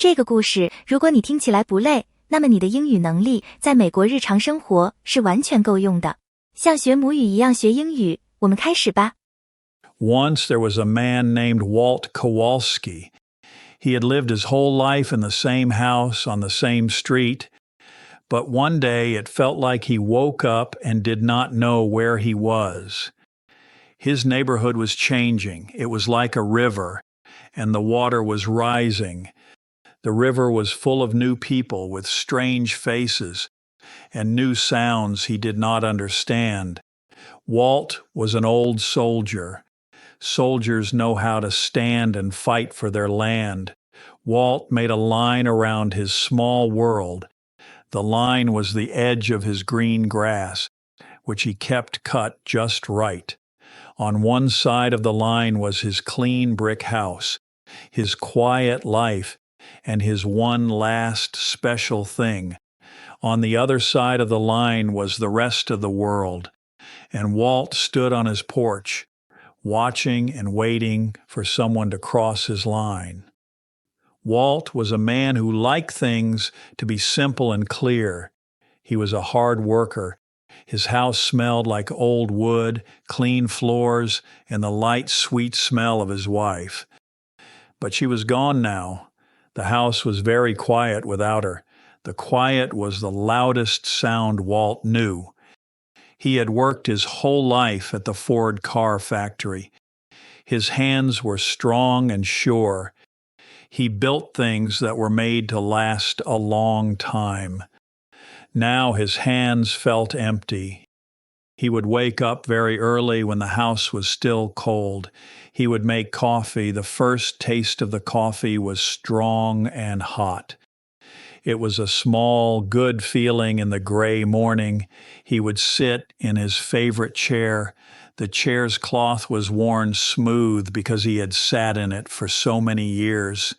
这个故事，如果你听起来不累，那么你的英语能力在美国日常生活是完全够用的。像学母语一样学英语，我们开始吧。Once there was a man named Walt Kowalski. He had lived his whole life in the same house on the same street, but one day it felt like he woke up and did not know where he was. His neighborhood was changing. It was like a river, and the water was rising. The river was full of new people with strange faces and new sounds he did not understand. Walt was an old soldier. Soldiers know how to stand and fight for their land. Walt made a line around his small world. The line was the edge of his green grass, which he kept cut just right. On one side of the line was his clean brick house, his quiet life, and his one last special thing. On the other side of the line was the rest of the world, and Walt stood on his porch, watching and waiting for someone to cross his line. Walt was a man who liked things to be simple and clear. He was a hard worker. His house smelled like old wood, clean floors, and the light, sweet smell of his wife. But she was gone now. The house was very quiet without her. The quiet was the loudest sound Walt knew. He had worked his whole life at the Ford car factory. His hands were strong and sure. He built things that were made to last a long time. Now his hands felt empty. He would wake up very early when the house was still cold. He would make coffee. The first taste of the coffee was strong and hot. It was a small, good feeling in the gray morning. He would sit in his favorite chair. The chair's cloth was worn smooth because he had sat in it for so many years.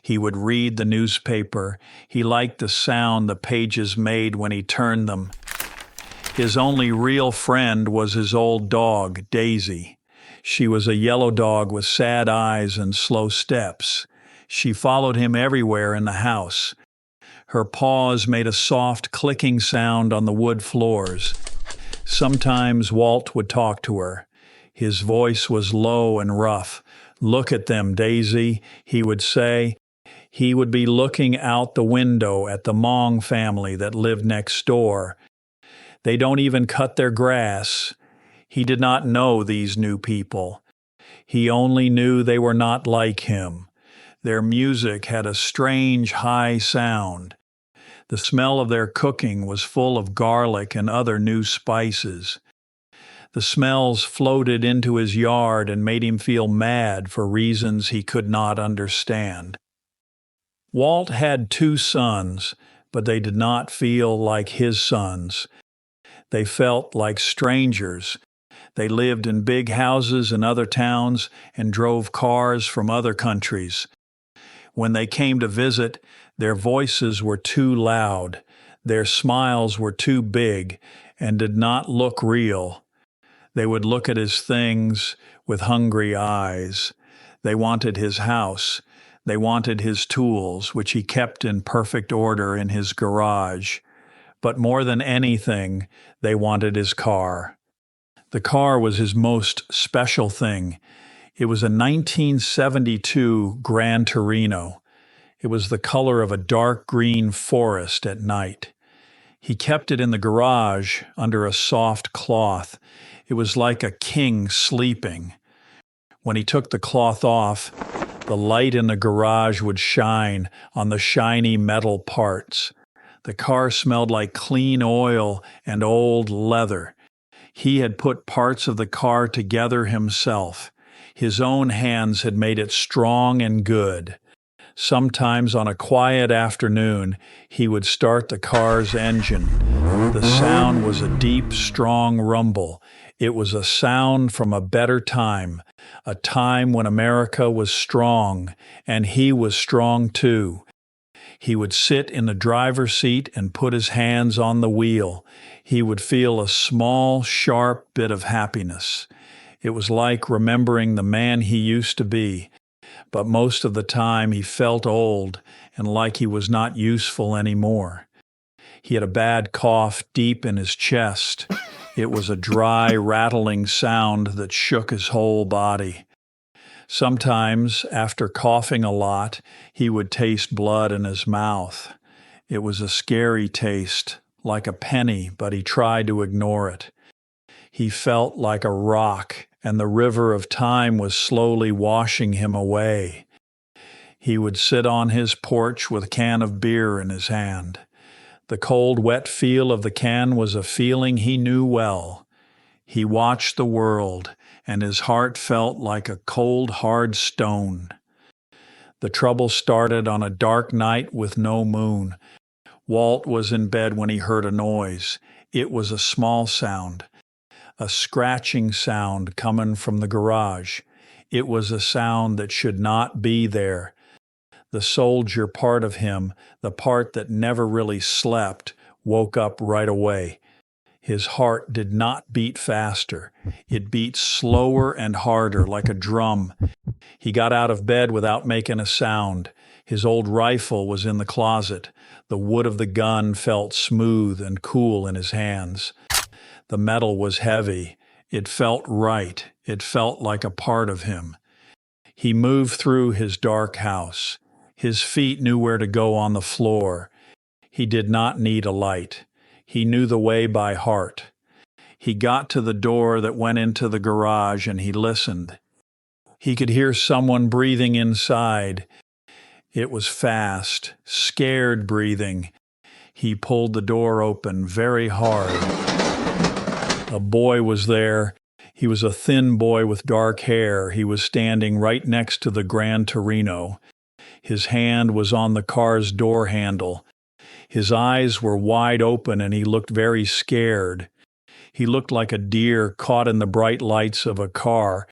He would read the newspaper. He liked the sound the pages made when he turned them. His only real friend was his old dog, Daisy. She was a yellow dog with sad eyes and slow steps. She followed him everywhere in the house. Her paws made a soft clicking sound on the wood floors. Sometimes Walt would talk to her. His voice was low and rough. "Look at them, Daisy," he would say. He would be looking out the window at the Mong family that lived next door. They don't even cut their grass. He did not know these new people. He only knew they were not like him. Their music had a strange high sound. The smell of their cooking was full of garlic and other new spices. The smells floated into his yard and made him feel mad for reasons he could not understand. Walt had 2 sons, but they did not feel like his sons. They felt like strangers. They lived in big houses in other towns and drove cars from other countries. When they came to visit, their voices were too loud, their smiles were too big, and did not look real. They would look at his things with hungry eyes. They wanted his house. They wanted his tools, which he kept in perfect order in his garage. But more than anything, they wanted his car. The car was his most special thing. It was a 1972 Gran Torino. It was the color of a dark green forest at night. He kept it in the garage under a soft cloth. It was like a king sleeping. When he took the cloth off, the light in the garage would shine on the shiny metal parts. The car smelled like clean oil and old leather. He had put parts of the car together himself. His own hands had made it strong and good. Sometimes on a quiet afternoon, he would start the car's engine. The sound was a deep, strong rumble. It was a sound from a better time, a time when America was strong, and he was strong too. He would sit in the driver's seat and put his hands on the wheel. He would feel a small, sharp bit of happiness. It was like remembering the man he used to be. but most of the time he felt old and like he was not useful anymore. He had a bad cough deep in his chest. It was a dry, rattling sound that shook his whole body. Sometimes, after coughing a lot, he would taste blood in his mouth. It was a scary taste, like a penny, but he tried to ignore it. He felt like a rock, and the river of time was slowly washing him away. He would sit on his porch with a can of beer in his hand. The cold, wet feel of the can was a feeling he knew well. He watched the world, and his heart felt like a cold, hard stone. The trouble started on a dark night with no moon. Walt was in bed when he heard a noise. It was a small sound, a scratching sound coming from the garage. It was a sound that should not be there. The soldier part of him, the part that never really slept, woke up right away. His heart did not beat faster. It beat slower and harder, like a drum. He got out of bed without making a sound. His old rifle was in the closet. The wood of the gun felt smooth and cool in his hands. The metal was heavy. It felt right. It felt like a part of him. He moved through his dark house. His feet knew where to go on the floor. He did not need a light. He knew the way by heart. He got to the door that went into the garage and he listened. He could hear someone breathing inside. It was fast, scared breathing. He pulled the door open very hard. A boy was there. He was a thin boy with dark hair. He was standing right next to the Gran Torino. His hand was on the car's door handle. His eyes were wide open and he looked very scared. He looked like a deer caught in the bright lights of a car.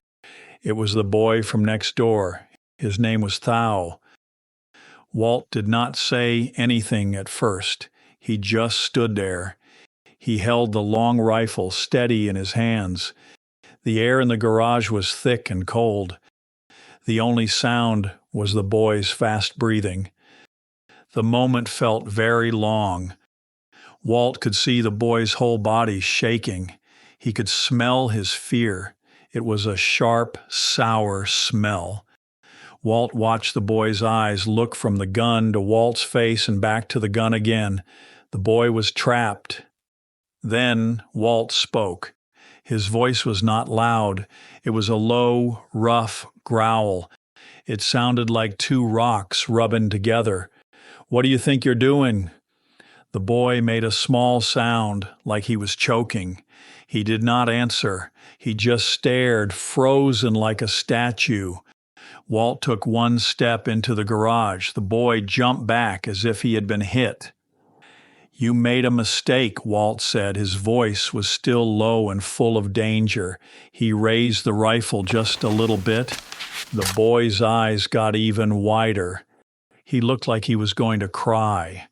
It was the boy from next door. His name was Thao. Walt did not say anything at first. He just stood there. He held the long rifle steady in his hands. The air in the garage was thick and cold. The only sound was the boy's fast breathing. The moment felt very long. Walt could see the boy's whole body shaking. He could smell his fear. It was a sharp, sour smell. Walt watched the boy's eyes look from the gun to Walt's face and back to the gun again. The boy was trapped. Then Walt spoke. His voice was not loud. It was a low, rough growl. It sounded like two rocks rubbing together. "What do you think you're doing?" The boy made a small sound, like he was choking. He did not answer. He just stared, frozen like a statue. Walt took one step into the garage. The boy jumped back as if he had been hit. "You made a mistake," Walt said. His voice was still low and full of danger. He raised the rifle just a little bit. The boy's eyes got even wider. He looked like he was going to cry.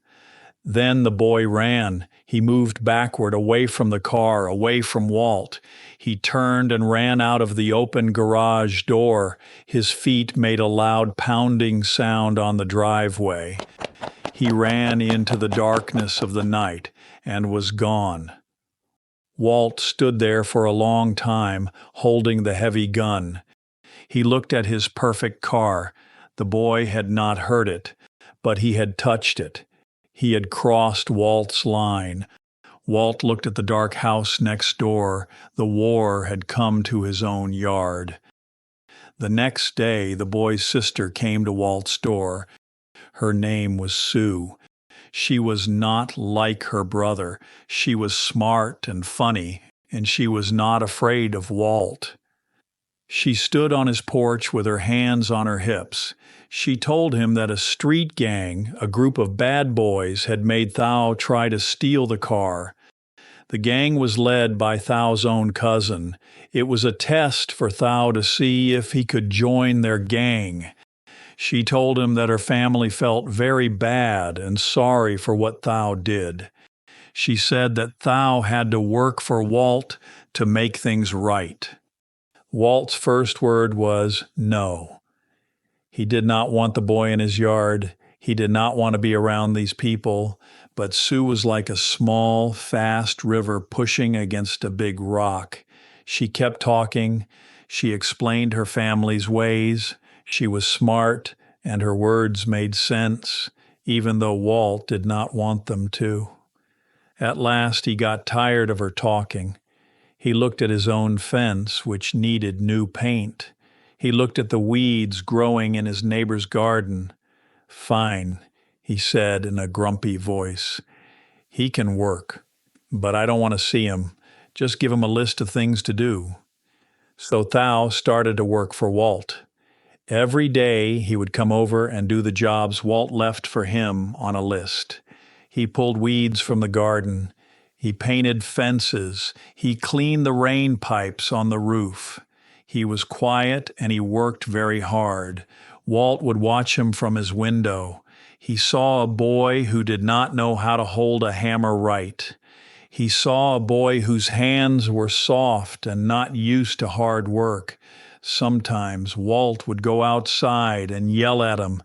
Then the boy ran. He moved backward, away from the car, away from Walt. He turned and ran out of the open garage door. His feet made a loud pounding sound on the driveway. He ran into the darkness of the night and was gone. Walt stood there for a long time, holding the heavy gun. He looked at his perfect car. The boy had not hurt it, but he had touched it. He had crossed Walt's line. Walt looked at the dark house next door. The war had come to his own yard. The next day, the boy's sister came to Walt's door. Her name was Sue. She was not like her brother. She was smart and funny, and she was not afraid of Walt. She stood on his porch with her hands on her hips. She told him that a street gang, a group of bad boys, had made Thao try to steal the car. The gang was led by Thao's own cousin. It was a test for Thao to see if he could join their gang. She told him that her family felt very bad and sorry for what Thao did. She said that Thao had to work for Walt to make things right. Walt's first word was no. He did not want the boy in his yard. He did not want to be around these people, but Sue was like a small, fast river pushing against a big rock. She kept talking. She explained her family's ways. She was smart, and her words made sense, even though Walt did not want them to. At last, he got tired of her talking. He looked at his own fence, which needed new paint. He looked at the weeds growing in his neighbor's garden. "Fine," he said in a grumpy voice. "He can work, but I don't want to see him. Just give him a list of things to do." So Thao started to work for Walt. Every day he would come over and do the jobs Walt left for him on a list. He pulled weeds from the garden. He painted fences. He cleaned the rain pipes on the roof. He was quiet and he worked very hard. Walt would watch him from his window. He saw a boy who did not know how to hold a hammer right. He saw a boy whose hands were soft and not used to hard work. Sometimes Walt would go outside and yell at him.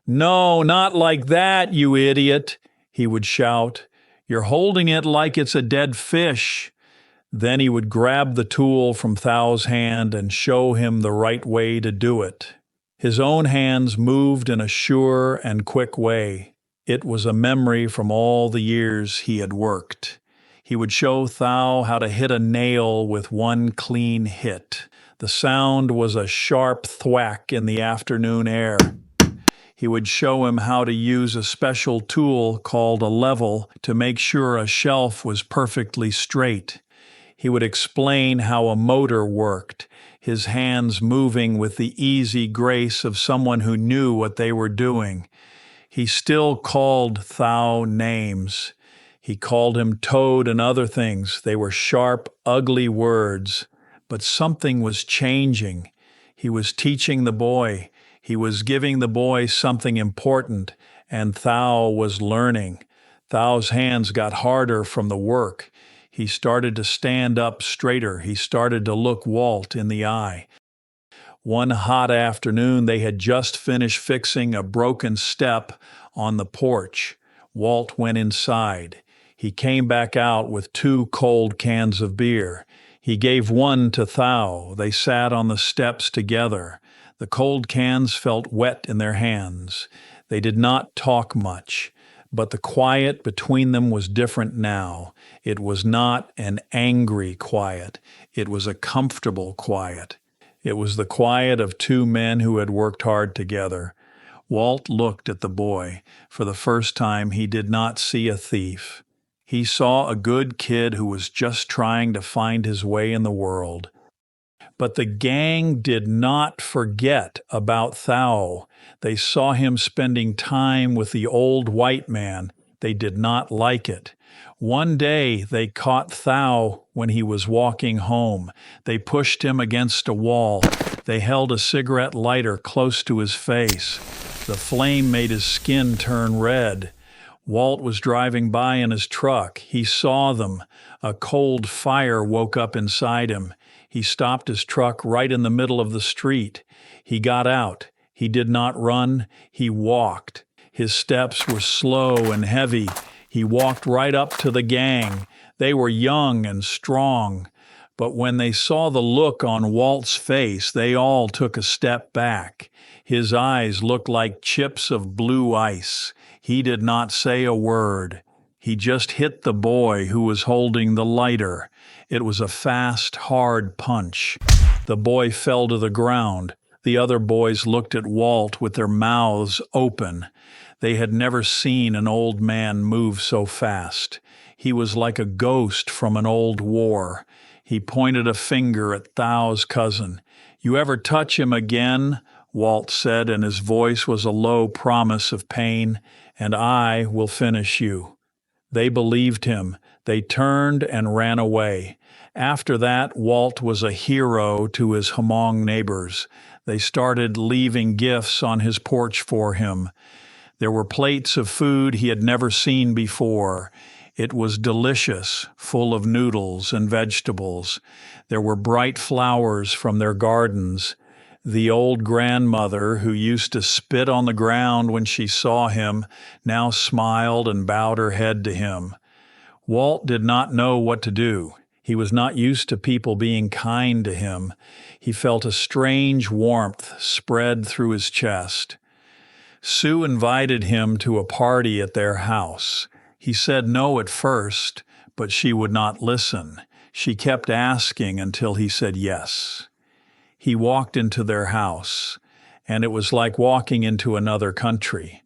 "No, not like that, you idiot," he would shout. "You're holding it like it's a dead fish." Then he would grab the tool from Thao's hand and show him the right way to do it. His own hands moved in a sure and quick way. It was a memory from all the years he had worked. He would show Thao how to hit a nail with one clean hit. The sound was a sharp thwack in the afternoon air. He would show him how to use a special tool called a level to make sure a shelf was perfectly straight. He would explain how a motor worked, his hands moving with the easy grace of someone who knew what they were doing. He still called Thao names. He called him Toad and other things. They were sharp, ugly words. But something was changing. He was teaching the boy. He was giving the boy something important, and Thao was learning. Thao's hands got harder from the work. He started to stand up straighter. He started to look Walt in the eye. One hot afternoon, they had just finished fixing a broken step on the porch. Walt went inside. He came back out with 2 cold cans of beer. He gave one to Thao. They sat on the steps together. The cold cans felt wet in their hands. They did not talk much, but the quiet between them was different now. It was not an angry quiet. It was a comfortable quiet. It was the quiet of 2 men who had worked hard together. Walt looked at the boy. For the first time, he did not see a thief. He saw a good kid who was just trying to find his way in the world. But the gang did not forget about Thao. They saw him spending time with the old white man. They did not like it. One day they caught Thao when he was walking home. They pushed him against a wall. They held a cigarette lighter close to his face. The flame made his skin turn red. Walt was driving by in his truck. He saw them. A cold fire woke up inside him. He stopped his truck right in the middle of the street. He got out. He did not run. He walked. His steps were slow and heavy. He walked right up to the gang. They were young and strong. But when they saw the look on Walt's face, they all took a step back. His eyes looked like chips of blue ice. He did not say a word. He just hit the boy who was holding the lighter. It was a fast, hard punch. The boy fell to the ground. The other boys looked at Walt with their mouths open. They had never seen an old man move so fast. He was like a ghost from an old war. He pointed a finger at Thao's cousin. "You ever touch him again," Walt said, and his voice was a low promise of pain, "and I will finish you." They believed him. They turned and ran away. After that, Walt was a hero to his Hmong neighbors. They started leaving gifts on his porch for him. There were plates of food he had never seen before. It was delicious, full of noodles and vegetables. There were bright flowers from their gardens. The old grandmother, who used to spit on the ground when she saw him, now smiled and bowed her head to him. Walt did not know what to do. He was not used to people being kind to him. He felt a strange warmth spread through his chest. Sue invited him to a party at their house. He said no at first, but she would not listen. She kept asking until he said yes. He walked into their house, and it was like walking into another country.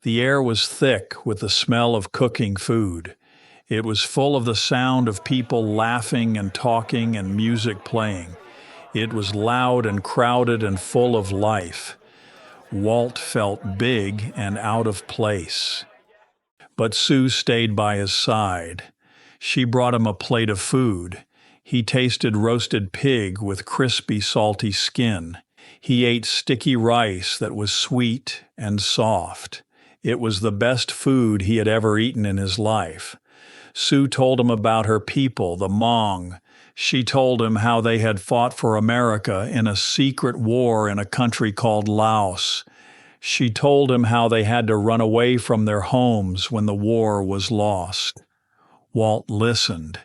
The air was thick with the smell of cooking food. It was full of the sound of people laughing and talking and music playing. It was loud and crowded and full of life. Walt felt big and out of place. But Sue stayed by his side. She brought him a plate of food. He tasted roasted pig with crispy, salty skin. He ate sticky rice that was sweet and soft. It was the best food he had ever eaten in his life. Sue told him about her people, the Hmong. She told him how they had fought for America in a secret war in a country called Laos. She told him how they had to run away from their homes when the war was lost. Walt listened.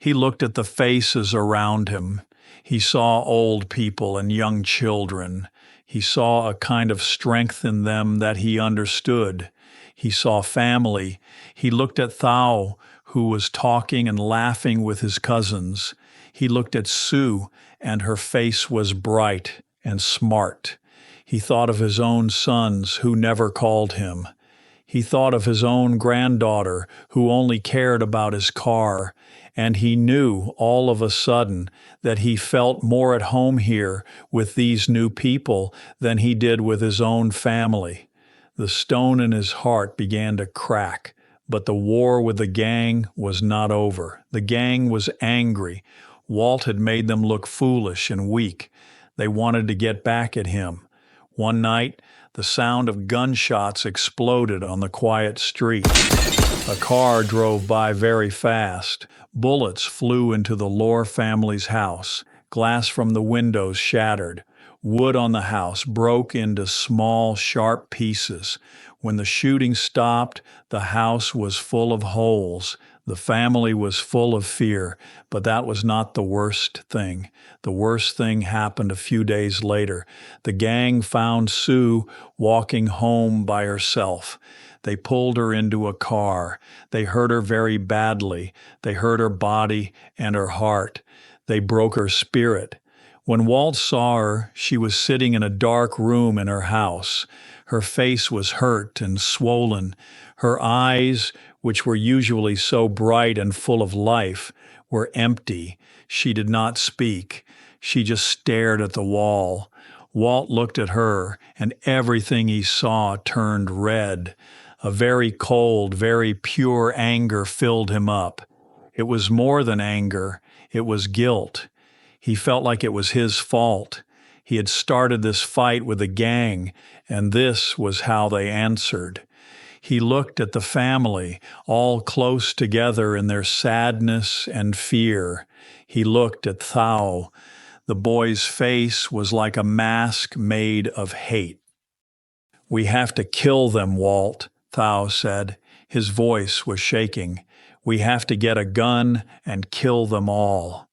He looked at the faces around him. He saw old people and young children. He saw a kind of strength in them that he understood. He saw family. He looked at Thao, who was talking and laughing with his cousins. He looked at Sue, and her face was bright and smart. He thought of his own sons, who never called him. He thought of his own granddaughter, who only cared about his car, and he knew all of a sudden that he felt more at home here with these new people than he did with his own family. The stone in his heart began to crack, but the war with the gang was not over. The gang was angry. Walt had made them look foolish and weak. They wanted to get back at him. One night, the sound of gunshots exploded on the quiet street. A car drove by very fast. Bullets flew into the Lohr family's house. Glass from the windows shattered. Wood on the house broke into small, sharp pieces. When the shooting stopped, the house was full of holes. The family was full of fear, but that was not the worst thing. The worst thing happened a few days later. The gang found Sue walking home by herself. They pulled her into a car. They hurt her very badly. They hurt her body and her heart. They broke her spirit. When Walt saw her, she was sitting in a dark room in her house. Her face was hurt and swollen. Her eyes, which were usually so bright and full of life, were empty. She did not speak. She just stared at the wall. Walt looked at her, and everything he saw turned red. A very cold, very pure anger filled him up. It was more than anger. It was guilt. He felt like it was his fault. He had started this fight with a gang, and this was how they answered. He looked at the family, all close together in their sadness and fear. He looked at Thao. The boy's face was like a mask made of hate. "We have to kill them, Walt," Thao said. His voice was shaking. "We have to get a gun and kill them all."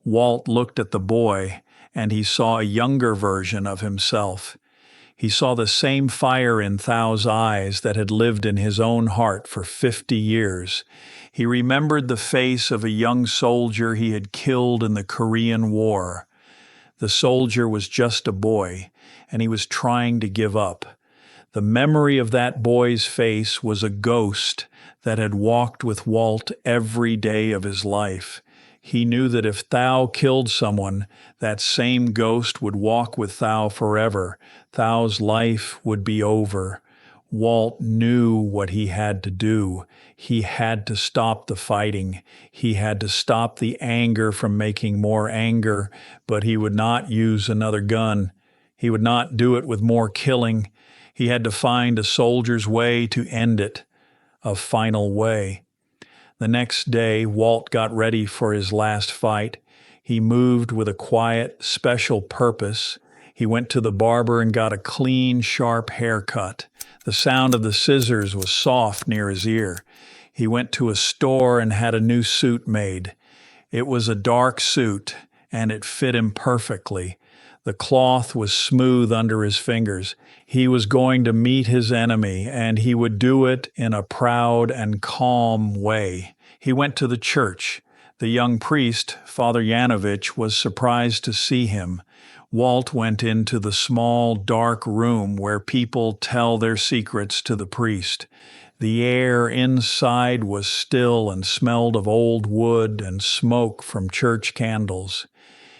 Walt looked at the boy, and he saw a younger version of himself. He saw the same fire in Thao's eyes that had lived in his own heart for 50 years. He remembered the face of a young soldier he had killed in the Korean War. The soldier was just a boy, and he was trying to give up. The memory of that boy's face was a ghost that had walked with Walt every day of his life. He knew that if Thao killed someone, that same ghost would walk with Thao forever. Thao's life would be over. Walt knew what he had to do. He had to stop the fighting. He had to stop the anger from making more anger, but he would not use another gun. He would not do it with more killing. He had to find a soldier's way to end it, a final way. The next day, Walt got ready for his last fight. He moved with a quiet, special purpose. He went to the barber and got a clean, sharp haircut. The sound of the scissors was soft near his ear. He went to a store and had a new suit made. It was a dark suit, and it fit him perfectly. The cloth was smooth under his fingers. He was going to meet his enemy, and he would do it in a proud and calm way. He went to the church. The young priest, Father Yanovich, was surprised to see him. Walt went into the small, dark room where people tell their secrets to the priest. The air inside was still and smelled of old wood and smoke from church candles.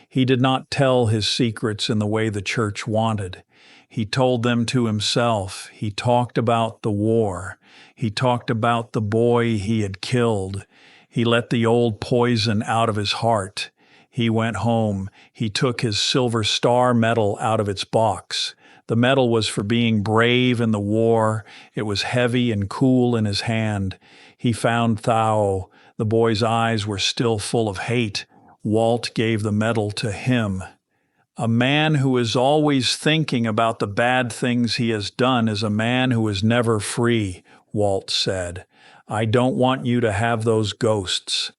He did not tell his secrets in the way the church wanted. He told them to himself. He talked about the war. He talked about the boy he had killed. He let the old poison out of his heart. He went home. He took his Silver Star medal out of its box. The medal was for being brave in the war. It was heavy and cool in his hand. He found Thao. The boy's eyes were still full of hate. Walt gave the medal to him. A man who is always thinking about the bad things he has done is a man who is never free, Walt said. I don't want you to have those ghosts.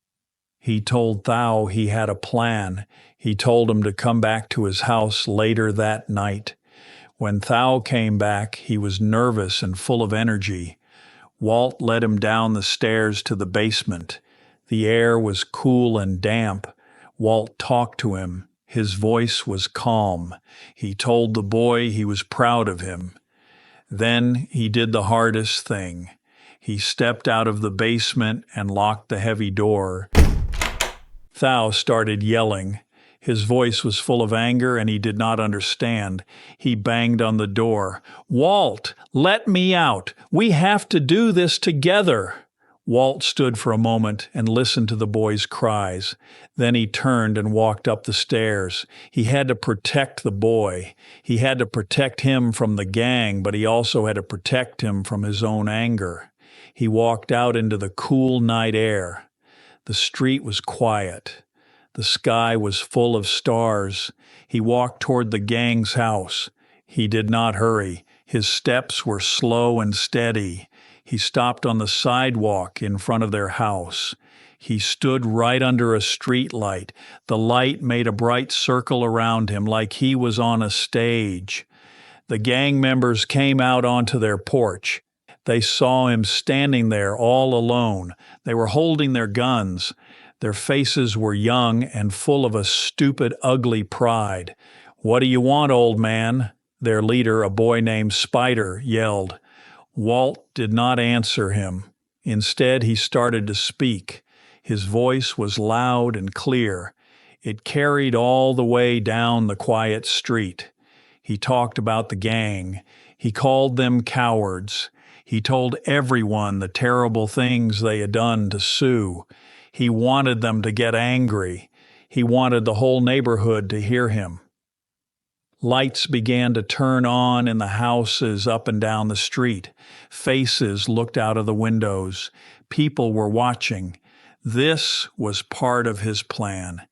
He told Thao he had a plan. He told him to come back to his house later that night. When Thao came back, he was nervous and full of energy. Walt led him down the stairs to the basement. The air was cool and damp. Walt talked to him. His voice was calm. He told the boy he was proud of him. Then he did the hardest thing. He stepped out of the basement and locked the heavy door. Thao started yelling. His voice was full of anger and he did not understand. He banged on the door. Walt, let me out. We have to do this together. Walt stood for a moment and listened to the boy's cries. Then he turned and walked up the stairs. He had to protect the boy. He had to protect him from the gang, but he also had to protect him from his own anger. He walked out into the cool night air. The street was quiet. The sky was full of stars. He walked toward the gang's house. He did not hurry. His steps were slow and steady. He stopped on the sidewalk in front of their house. He stood right under a street light. The light made a bright circle around him like he was on a stage. The gang members came out onto their porch. They saw him standing there all alone. They were holding their guns. Their faces were young and full of a stupid, ugly pride. "What do you want, old man?" Their leader, a boy named Spider, yelled. Walt did not answer him. Instead, he started to speak. His voice was loud and clear. It carried all the way down the quiet street. He talked about the gang. He called them cowards. He told everyone the terrible things they had done to Sue. He wanted them to get angry. He wanted the whole neighborhood to hear him. Lights began to turn on in the houses up and down the street. Faces looked out of the windows. People were watching. This was part of his plan.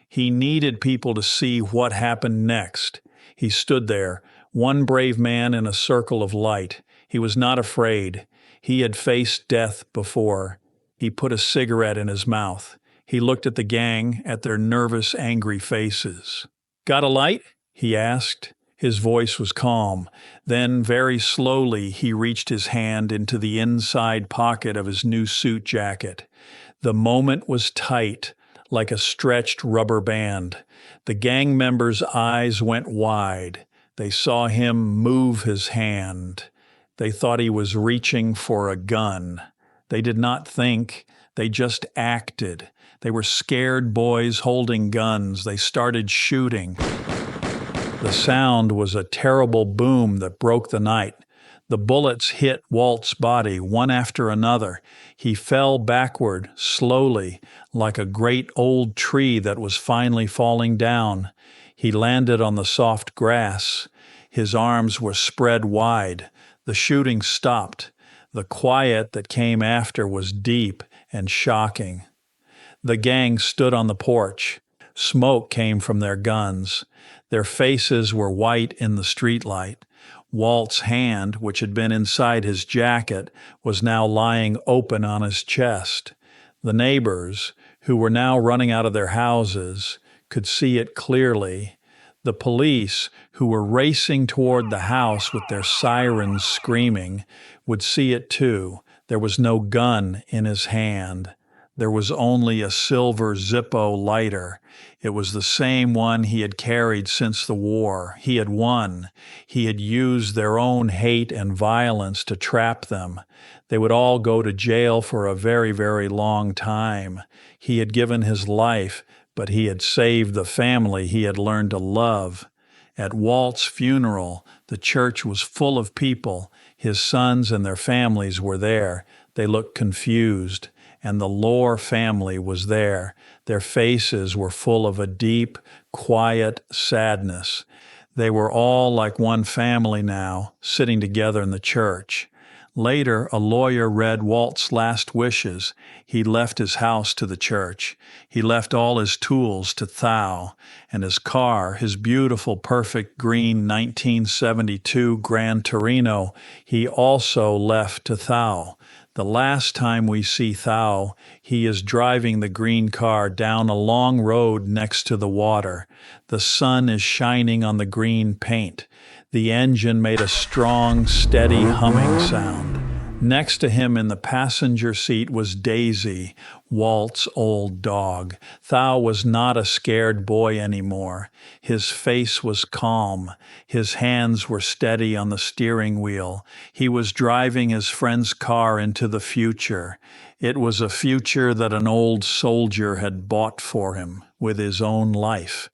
He needed people to see what happened next. He stood there, one brave man in a circle of light. He was not afraid. He had faced death before. He put a cigarette in his mouth. He looked at the gang, at their nervous, angry faces. "Got a light?" he asked. His voice was calm. Then, very slowly, he reached his hand into the inside pocket of his new suit jacket. The moment was tight, like a stretched rubber band. The gang members' eyes went wide. They saw him move his hand. They thought he was reaching for a gun. They did not think. They just acted. They were scared boys holding guns. They started shooting. The sound was a terrible boom that broke the night. The bullets hit Walt's body, one after another. He fell backward, slowly, like a great old tree that was finally falling down. He landed on the soft grass. His arms were spread wide. The shooting stopped. The quiet that came after was deep and shocking. The gang stood on the porch. Smoke came from their guns. Their faces were white in the streetlight. Walt's hand, which had been inside his jacket, was now lying open on his chest. The neighbors, who were now running out of their houses, could see it clearly. The police, who were racing toward the house with their sirens screaming, would see it too. There was no gun in his hand. There was only a silver Zippo lighter. It was the same one he had carried since the war. He had won. He had used their own hate and violence to trap them. They would all go to jail for a very, very long time. He had given his life, but he had saved the family he had learned to love. At Walt's funeral, the church was full of people. His sons and their families were there. They looked confused. And the Lohr family was there. Their faces were full of a deep, quiet sadness. They were all like one family now, sitting together in the church. Later, a lawyer read Walt's last wishes. He left his house to the church. He left all his tools to Thao, and his car, his beautiful, perfect green 1972 Gran Torino, he also left to Thao. The last time we see Thao, he is driving the green car down a long road next to the water. The sun is shining on the green paint. The engine made a strong, steady humming sound. Next to him in the passenger seat was Daisy, Walt's old dog. Thao was not a scared boy anymore. His face was calm. His hands were steady on the steering wheel. He was driving his friend's car into the future. It was a future that an old soldier had bought for him with his own life.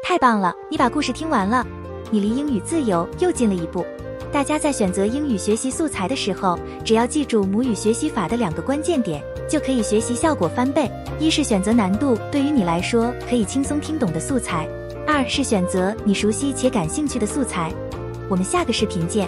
太棒了，你把故事听完了，你离英语自由又近了一步。大家在选择英语学习素材的时候，只要记住母语学习法的2个关键点，就可以学习效果翻倍。一是选择难度对于你来说可以轻松听懂的素材，2是选择你熟悉且感兴趣的素材。我们下个视频见。